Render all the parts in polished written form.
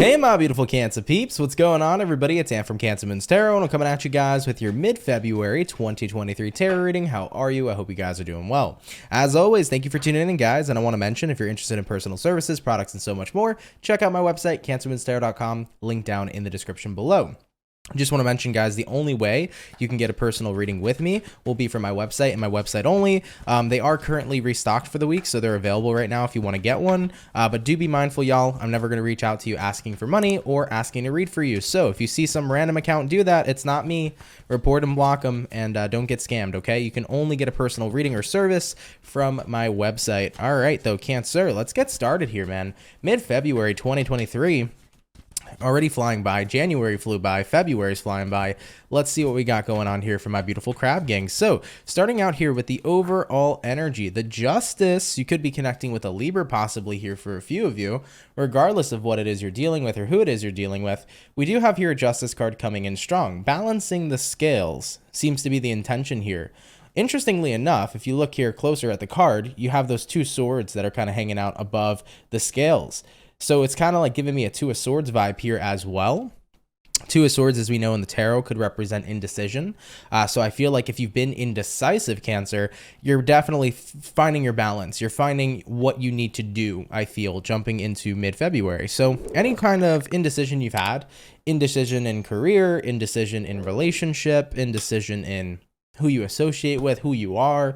Hey my beautiful Cancer peeps, what's going on everybody? It's Ann from CancerMoonsTarot and I'm coming at you guys with your mid-February 2023 tarot reading. How are you? I hope you guys are doing well. As always, thank you for tuning in guys, and I want to mention if you're interested in personal services, products, and so much more, check out my website, CancerMoonsTarot.com, link down in the description below. I just want to mention, guys, the only way you can get a personal reading with me will be from my website and my website only. They are currently restocked for the week, so they're available right now if you want to get one. But do be mindful, y'all. I'm never going to reach out to you asking for money or asking to read for you. So if you see some random account do that, it's not me. Report and block them, and don't get scammed, okay? You can only get a personal reading or service from my website. All right, though, Cancer, let's get started here, man. Mid-February 2023. Already flying by. January flew by. February's flying by. Let's see what we got going on here for my beautiful crab gang. So starting out here with the overall energy, the Justice, you could be connecting with a Libra possibly here for a few of you, regardless of what it is you're dealing with or who it is you're dealing with. We do have here a Justice card coming in strong. Balancing the scales seems to be the intention here. Interestingly enough, if you look here closer at the card, you have those two swords that are kind of hanging out above the scales. So it's kind of like giving me a Two of Swords vibe here as well. Two of Swords, as we know in the tarot, could represent indecision. So I feel like if you've been indecisive, Cancer, you're definitely finding your balance. You're finding what you need to do, I feel, jumping into mid-February. So any kind of indecision you've had, indecision in career, indecision in relationship, indecision in who you associate with, who you are,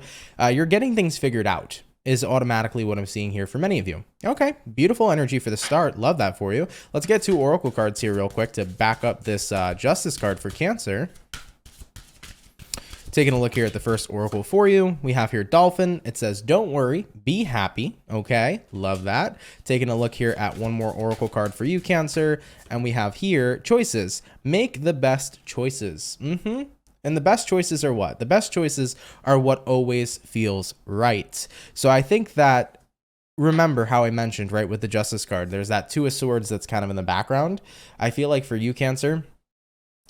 you're getting things figured out, is automatically what I'm seeing here for many of you. Okay, beautiful energy for the start. Love that for you. Let's get two oracle cards here real quick to back up this Justice card for Cancer. Taking a look here at the first oracle for you, we have here Dolphin. It says, don't worry, be happy. Okay, love that. Taking a look here at one more oracle card for you, Cancer, and we have here choices. Make the best choices. And the best choices are what? The best choices are what always feels right. So I think that, remember how I mentioned, right, with the Justice card, there's that Two of Swords that's kind of in the background. I feel like for you, Cancer,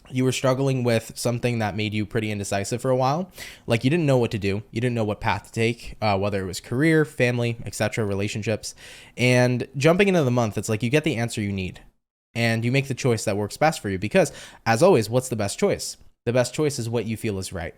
you were struggling with something that made you pretty indecisive for a while. Like you didn't know what to do. You didn't know what path to take, whether it was career, family, etc., relationships. And jumping into the month, it's like you get the answer you need and you make the choice that works best for you because, as always, what's the best choice? The best choice is what you feel is right,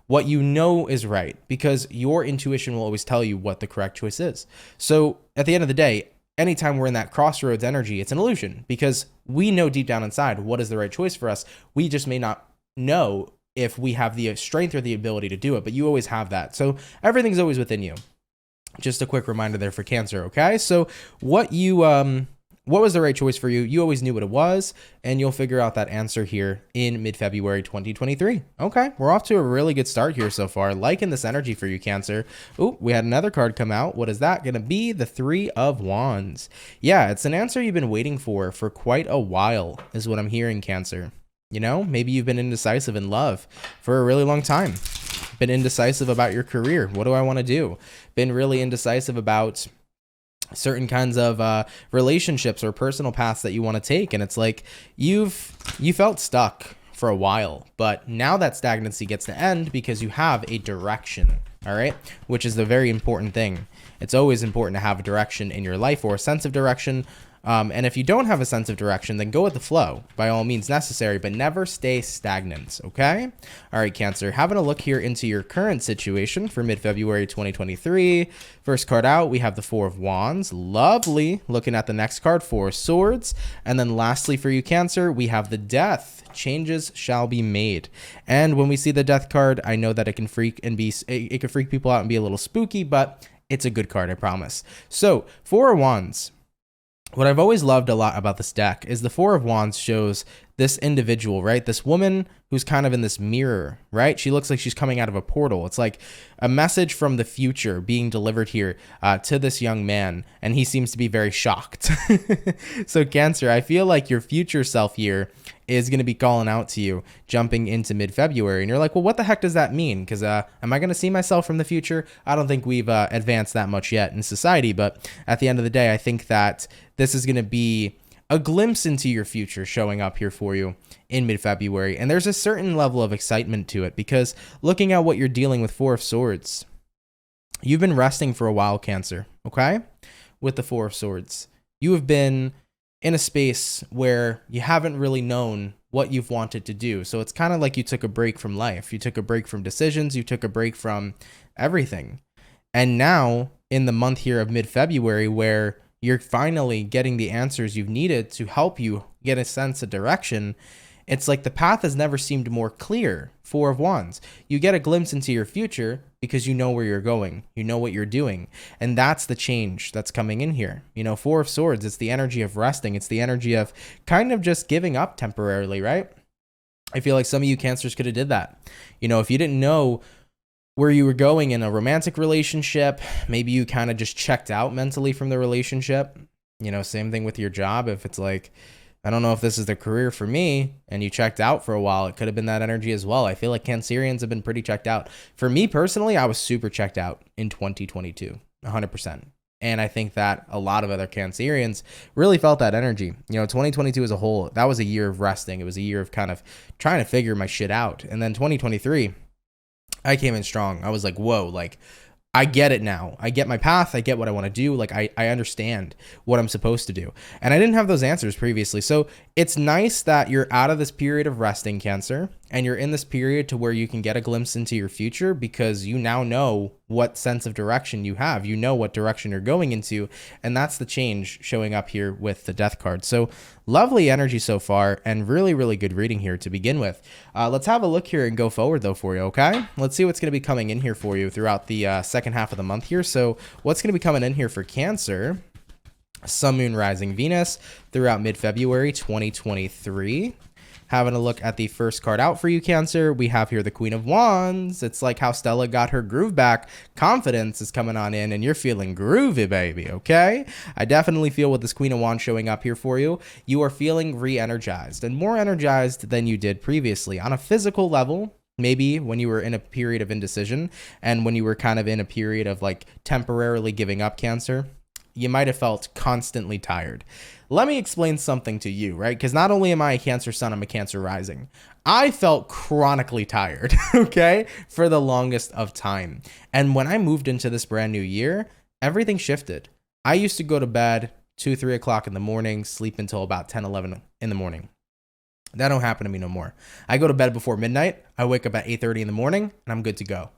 what you know is right, because your intuition will always tell you what the correct choice is. So at the end of the day, anytime we're in that crossroads energy, it's an illusion because we know deep down inside what is the right choice for us. We just may not know if we have the strength or the ability to do it, but you always have that. So everything's always within you. Just a quick reminder there for Cancer, okay? So what was the right choice for you? You always knew what it was, and you'll figure out that answer here in mid-February 2023. Okay, we're off to a really good start here so far. Liking this energy for you, Cancer. Oh, we had another card come out. What is that going to be? The Three of Wands. Yeah, it's an answer you've been waiting for quite a while, is what I'm hearing, Cancer. You know, maybe you've been indecisive in love for a really long time. Been indecisive about your career. What do I want to do? Been really indecisive about certain kinds of relationships or personal paths that you want to take, and it's like you felt stuck for a while, but now that stagnancy gets to end because you have a direction. All right, which is the very important thing. It's always important to have a direction in your life or a sense of direction. And if you don't have a sense of direction, then go with the flow by all means necessary, but never stay stagnant, okay? All right, Cancer, having a look here into your current situation for mid-February 2023. First card out, we have the Four of Wands. Lovely. Looking at the next card, Four of Swords. And then lastly for you, Cancer, we have the Death. Changes shall be made. And when we see the Death card, I know that it can freak people out and be a little spooky, but it's a good card, I promise. So, Four of Wands. What I've always loved a lot about this deck is the Four of Wands shows this individual, right? This woman who's kind of in this mirror, right? She looks like she's coming out of a portal. It's like a message from the future being delivered here to this young man, and he seems to be very shocked. So Cancer, I feel like your future self here is going to be calling out to you jumping into mid-February, and you're like, well, what the heck does that mean? Because am I going to see myself from the future? I don't think we've advanced that much yet in society, but at the end of the day, I think that this is going to be a glimpse into your future showing up here for you in mid-February. And there's a certain level of excitement to it because looking at what you're dealing with, Four of Swords, you've been resting for a while, Cancer, okay? With the Four of Swords. You have been in a space where you haven't really known what you've wanted to do. So it's kind of like you took a break from life. You took a break from decisions. You took a break from everything. And now in the month here of mid-February, where you're finally getting the answers you've needed to help you get a sense of direction, it's like the path has never seemed more clear. Four of Wands. You get a glimpse into your future because you know where you're going. You know what you're doing. And that's the change that's coming in here. You know, Four of Swords, it's the energy of resting. It's the energy of kind of just giving up temporarily, right? I feel like some of you Cancers could have did that. You know, if you didn't know where you were going in a romantic relationship, maybe you kind of just checked out mentally from the relationship. You know, same thing with your job. If it's like, I don't know if this is the career for me, and you checked out for a while, it could have been that energy as well. I feel like Cancerians have been pretty checked out. For me personally, I was super checked out in 2022, 100%. And I think that a lot of other Cancerians really felt that energy. You know, 2022 as a whole, that was a year of resting. It was a year of kind of trying to figure my shit out. And then 2023, I came in strong. I was like, whoa, like, I get it now. I get my path. I get what I want to do. Like, I understand what I'm supposed to do. And I didn't have those answers previously. So it's nice that you're out of this period of resting, Cancer, and you're in this period to where you can get a glimpse into your future because you now know what sense of direction you have. You know what direction you're going into. And that's the change showing up here with the Death card. So lovely energy so far and really, really good reading here to begin with. Let's have a look here and go forward though for you, okay? Let's see what's going to be coming in here for you throughout the second half of the month here. So what's going to be coming in here for Cancer? Sun, Moon, Rising, Venus throughout mid-February 2023. Having a look at the first card out for you, Cancer, we have here the Queen of Wands. It's like how Stella got her groove back. Confidence is coming on in and you're feeling groovy, baby, okay? I definitely feel with this Queen of Wands showing up here for you, you are feeling re-energized and more energized than you did previously. On a physical level, maybe when you were in a period of indecision and when you were kind of in a period of like temporarily giving up, Cancer, you might have felt constantly tired. Let me explain something to you, right? Because not only am I a Cancer Sun, I'm a Cancer Rising. I felt chronically tired, okay, for the longest of time. And when I moved into this brand new year, everything shifted. I used to go to bed 2, 3 o'clock in the morning, sleep until about 10, 11 in the morning. That don't happen to me no more. I go to bed before midnight. I wake up at 8:30 in the morning, and I'm good to go.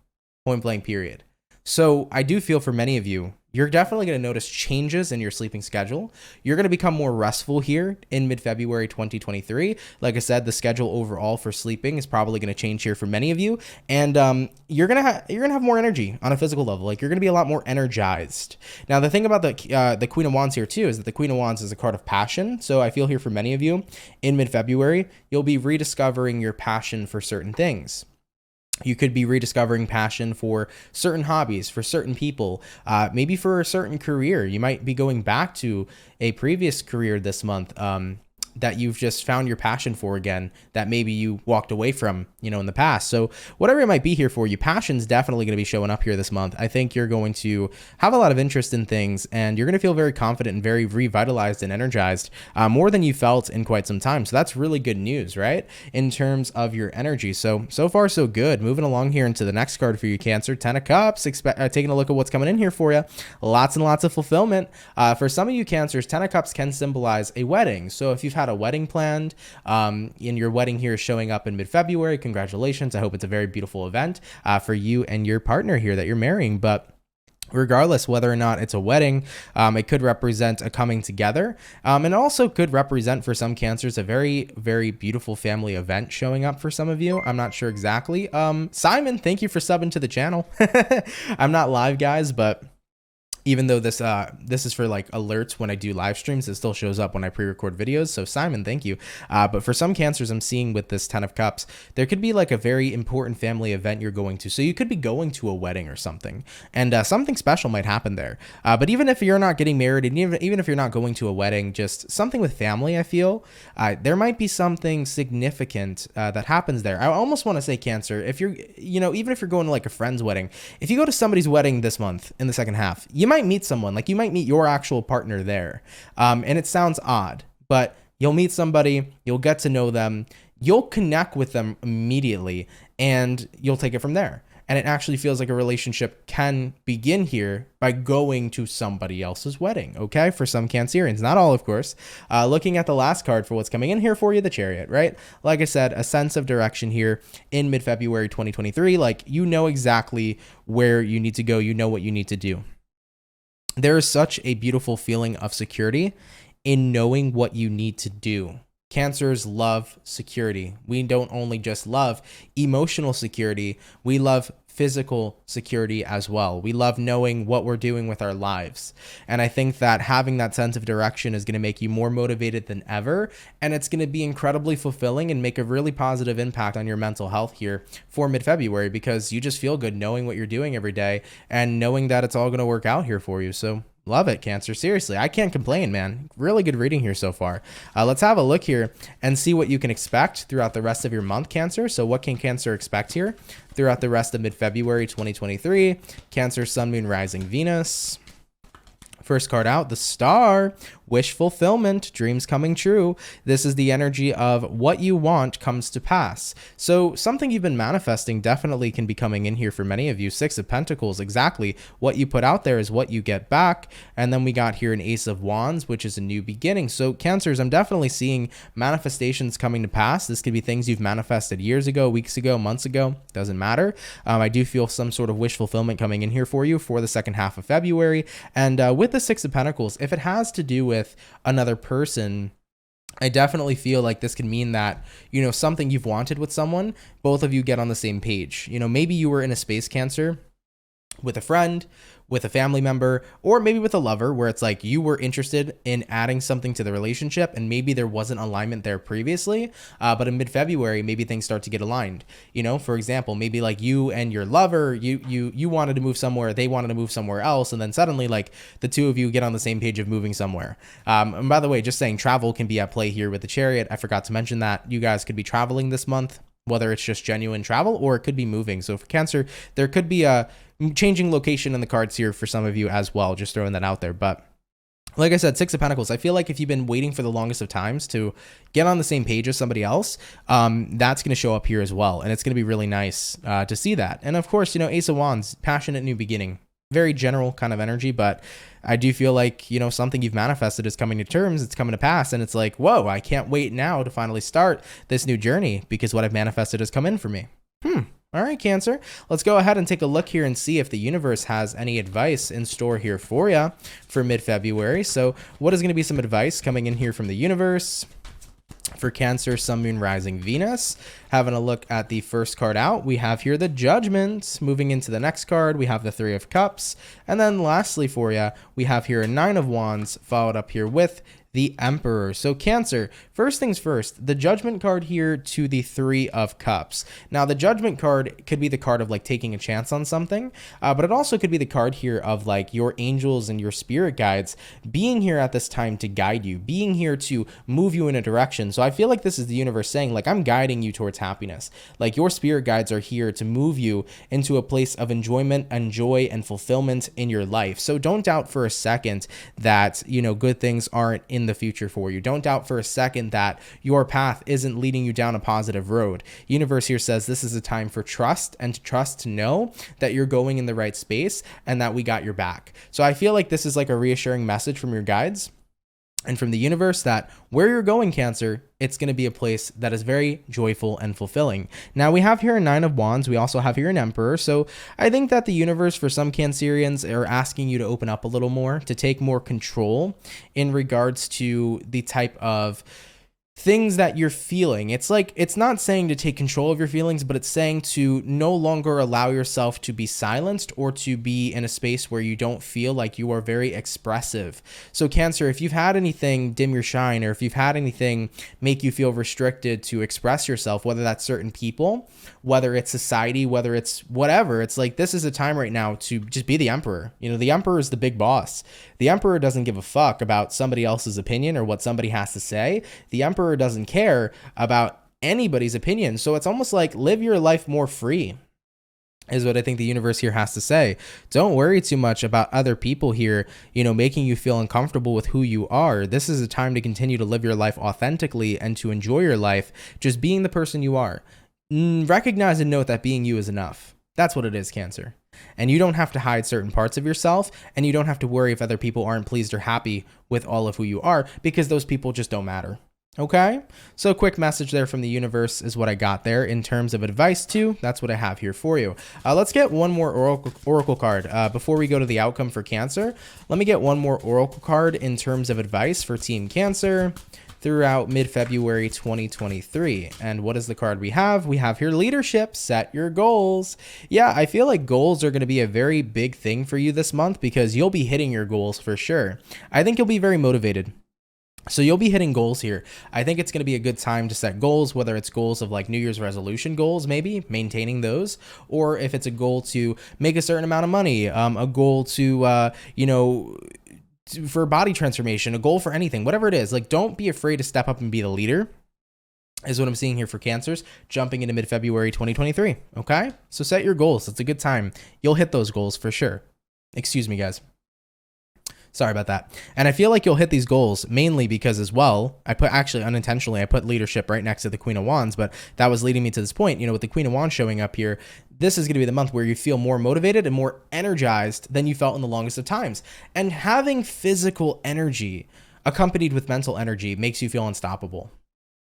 Point blank, period. So I do feel for many of you, you're definitely going to notice changes in your sleeping schedule. You're going to become more restful here in mid-February 2023. Like I said, the schedule overall for sleeping is probably going to change here for many of you, and you're gonna have more energy on a physical level. Like you're going to be a lot more energized. Now, the thing about the Queen of Wands here too is that the Queen of Wands is a card of passion. So I feel here for many of you in mid-February, you'll be rediscovering your passion for certain things. You could be rediscovering passion for certain hobbies, for certain people, maybe for a certain career. You might be going back to a previous career this month that you've just found your passion for again, that maybe you walked away from, you know, in the past. So whatever it might be here for you, passion's definitely going to be showing up here this month. I think you're going to have a lot of interest in things and you're going to feel very confident and very revitalized and energized, more than you felt in quite some time. So that's really good news, right? In terms of your energy. So far, so good. Moving along here into the next card for you, Cancer, 10 of Cups, taking a look at what's coming in here for you. Lots and lots of fulfillment. For some of you Cancers, 10 of Cups can symbolize a wedding. So if you've had a wedding planned, and your wedding here is showing up in mid-February, congratulations. I hope it's a very beautiful event for you and your partner here that you're marrying. But regardless whether or not it's a wedding, it could represent a coming together, and also could represent for some Cancers a very, very beautiful family event showing up for some of you. I'm not sure exactly. Simon, thank you for subbing to the channel. I'm not live, guys, but even though this is for like alerts when I do live streams, it still shows up when I pre-record videos. So Simon, thank you. But for some Cancers I'm seeing with this 10 of Cups, there could be like a very important family event you're going to. So you could be going to a wedding or something, and something special might happen there. But even if you're not getting married, and even if you're not going to a wedding, just something with family, I feel there might be something significant that happens there. I almost want to say, Cancer, if you're, you know, even if you're going to like a friend's wedding, if you go to somebody's wedding this month in the second half, you might meet someone, like you might meet your actual partner there. And it sounds odd, but you'll meet somebody, you'll get to know them, you'll connect with them immediately, and you'll take it from there. And it actually feels like a relationship can begin here by going to somebody else's wedding, okay? For some Cancerians, not all, of course. Looking at the last card for what's coming in here for you, the Chariot, right? Like I said, a sense of direction here in mid-February 2023. Like, you know exactly where you need to go. You know what you need to do. There is such a beautiful feeling of security in knowing what you need to do. Cancers love security. We don't only just love emotional security, we love physical security as well. We love knowing what we're doing with our lives. And I think that having that sense of direction is going to make you more motivated than ever. And it's going to be incredibly fulfilling and make a really positive impact on your mental health here for mid-February, because you just feel good knowing what you're doing every day and knowing that it's all going to work out here for you. So love it, Cancer. Seriously, I can't complain, man. Really good reading here so far. Let's have a look here and see what you can expect throughout the rest of your month, Cancer. So what can Cancer expect here throughout the rest of mid-February 2023? Cancer, Sun, Moon, Rising, Venus. First card out, the Star. Wish fulfillment, dreams coming true. This is the energy of what you want comes to pass. So something you've been manifesting definitely can be coming in here for many of you. Six of Pentacles, exactly. What you put out there is what you get back. And then we got here an Ace of Wands, which is a new beginning. So Cancers, I'm definitely seeing manifestations coming to pass. This could be things you've manifested years ago, weeks ago, months ago, doesn't matter. I do feel some sort of wish fulfillment coming in here for you for the second half of February. And with the Six of Pentacles, if it has to do with another person, I definitely feel like this can mean that, you know, something you've wanted with someone, both of you get on the same page. You know, maybe you were in a space, Cancer, with a friend, with a family member, or maybe with a lover, where it's like you were interested in adding something to the relationship and maybe there wasn't alignment there previously, but in mid-February, maybe things start to get aligned. You know, for example, maybe like you and your lover, you wanted to move somewhere, they wanted to move somewhere else, and then suddenly like the two of you get on the same page of moving somewhere. And by the way, just saying, travel can be at play here with the Chariot. I forgot to mention that you guys could be traveling this month, whether it's just genuine travel or it could be moving. So for Cancer, there could be a changing location in the cards here for some of you as well, just throwing that out there. But like I said, Six of Pentacles, I feel like if you've been waiting for the longest of times to get on the same page as somebody else, that's going to show up here as well. And it's going to be really nice to see that. And of course, you know, Ace of Wands, passionate new beginning, very general kind of energy, but I do feel like, you know, something you've manifested is coming to terms, it's coming to pass, and it's like, whoa, I can't wait now to finally start this new journey because what I've manifested has come in for me. All right, Cancer, let's go ahead and take a look here and see if the universe has any advice in store here for you for mid-February. So what is going to be some advice coming in here from the universe for Cancer, Sun, Moon, Rising, Venus? Having a look at the first card out, we have here the Judgment. Moving into the next card, we have the Three of Cups. And then lastly for you, we have here a Nine of Wands, followed up here with the Emperor. So Cancer, first things first, the Judgment card here to the Three of Cups. Now the Judgment card could be the card of like taking a chance on something, but it also could be the card here of like your angels and your spirit guides being here at this time to guide you, being here to move you in a direction. So I feel like this is the universe saying like, I'm guiding you towards happiness. Like your spirit guides are here to move you into a place of enjoyment and joy and fulfillment in your life. So don't doubt for a second that, you know, good things aren't in the future for you. Don't doubt for a second that your path isn't leading you down a positive road. Universe here says this is a time for trust, and to trust to know that you're going in the right space and that we got your back. So I feel like this is like a reassuring message from your guides and from the universe that where you're going, Cancer, it's going to be a place that is very joyful and fulfilling. Now we have here a Nine of Wands. We also have here an Emperor. So I think that the universe for some Cancerians are asking you to open up a little more, to take more control in regards to the type of things that you're feeling. It's like, it's not saying to take control of your feelings, but it's saying to no longer allow yourself to be silenced or to be in a space where you don't feel like you are very expressive. So Cancer, if you've had anything dim your shine, or if you've had anything make you feel restricted to express yourself, whether that's certain people, whether it's society, whether it's whatever, it's like, this is a time right now to just be the Emperor. You know, the Emperor is the big boss. The Emperor doesn't give a fuck about somebody else's opinion or what somebody has to say. The Emperor doesn't care about anybody's opinion. So it's almost like live your life more free is what I think the universe here has to say. Don't worry too much about other people here, you know, making you feel uncomfortable with who you are. This is a time to continue to live your life authentically and to enjoy your life, just being the person you are. Recognize and note that being you is enough. That's what it is, Cancer. And you don't have to hide certain parts of yourself, and you don't have to worry if other people aren't pleased or happy with all of who you are, because those people just don't matter. Okay, so a quick message there from the universe is what I got there in terms of advice too. That's what I have here for you. Let's get one more oracle card before we go to the outcome for Cancer. Let me get one more oracle card in terms of advice for Team Cancer throughout mid-February 2023. And what is the card we have? We have here leadership, set your goals. Yeah, I feel like goals are going to be a very big thing for you this month because you'll be hitting your goals for sure. I think you'll be very motivated. So you'll be hitting goals here. I think it's going to be a good time to set goals, whether it's goals of like New Year's resolution goals, maybe maintaining those, or if it's a goal to make a certain amount of money, a goal to, for body transformation, a goal for anything, whatever it is. Like, don't be afraid to step up and be the leader is what I'm seeing here for Cancers jumping into mid-February 2023. Okay. So set your goals. It's a good time. You'll hit those goals for sure. Excuse me, guys. Sorry about that. And I feel like you'll hit these goals mainly because as well, unintentionally, I put leadership right next to the Queen of Wands, but that was leading me to this point, with the Queen of Wands showing up here, this is going to be the month where you feel more motivated and more energized than you felt in the longest of times. And having physical energy accompanied with mental energy makes you feel unstoppable.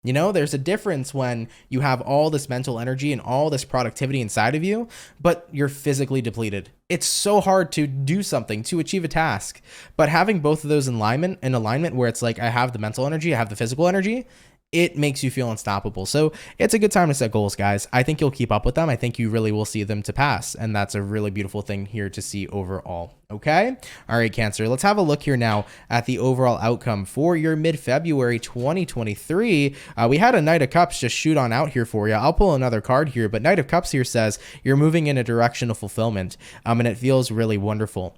There's a difference when you have all this mental energy and all this productivity inside of you, but you're physically depleted. It's so hard to do something, to achieve a task. But having both of those in alignment where it's like I have the mental energy, I have the physical energy, it makes you feel unstoppable. So it's a good time to set goals, guys. I think you'll keep up with them. I think you really will see them to pass. And that's a really beautiful thing here to see overall. Okay. All right, Cancer. Let's have a look here now at the overall outcome for your mid-February 2023. We had a Knight of Cups just shoot on out here for you. I'll pull another card here, but Knight of Cups here says you're moving in a direction of fulfillment. And it feels really wonderful.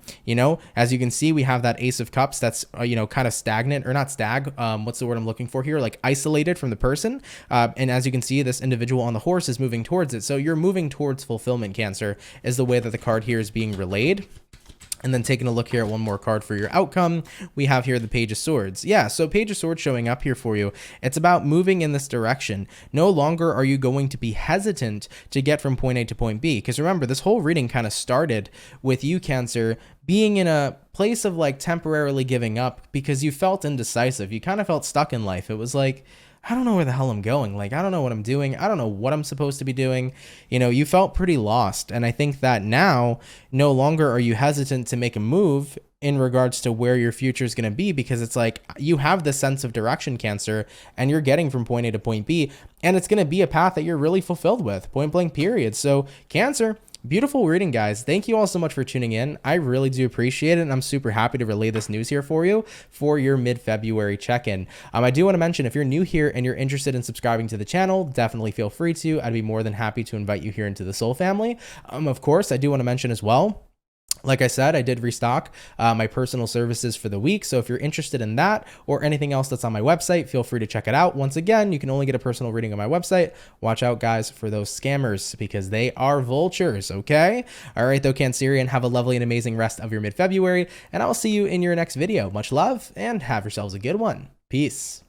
As you can see, we have that Ace of Cups that's, kind of stagnant or not what's the word I'm looking for here? Like isolated from the person. And as you can see, this individual on the horse is moving towards it. So you're moving towards fulfillment, Cancer, is the way that the card here is being relayed. And then taking a look here at one more card for your outcome, we have here the Page of Swords. Yeah, so Page of Swords showing up here for you. It's about moving in this direction. No longer are you going to be hesitant to get from point A to point B. Because remember, this whole reading kind of started with you, Cancer, being in a place of like temporarily giving up because you felt indecisive. You kind of felt stuck in life. It was like, I don't know where the hell I'm going. Like, I don't know what I'm doing. I don't know what I'm supposed to be doing. You felt pretty lost. And I think that now no longer are you hesitant to make a move in regards to where your future is going to be, because it's like you have this sense of direction, Cancer, and you're getting from point A to point B, and it's going to be a path that you're really fulfilled with, point blank period. So Cancer, beautiful reading, guys. Thank you all so much for tuning in. I really do appreciate it, and I'm super happy to relay this news here for you for your mid-February check-in. I do want to mention, if you're new here and you're interested in subscribing to the channel, definitely feel free to. I'd be more than happy to invite you here into the Soul family. Of course, I do want to mention as well, like I said, I did restock my personal services for the week. So if you're interested in that or anything else that's on my website, feel free to check it out. Once again, you can only get a personal reading on my website. Watch out, guys, for those scammers because they are vultures, okay? All right, though, Cancerian, have a lovely and amazing rest of your mid-February, and I'll see you in your next video. Much love, and have yourselves a good one. Peace.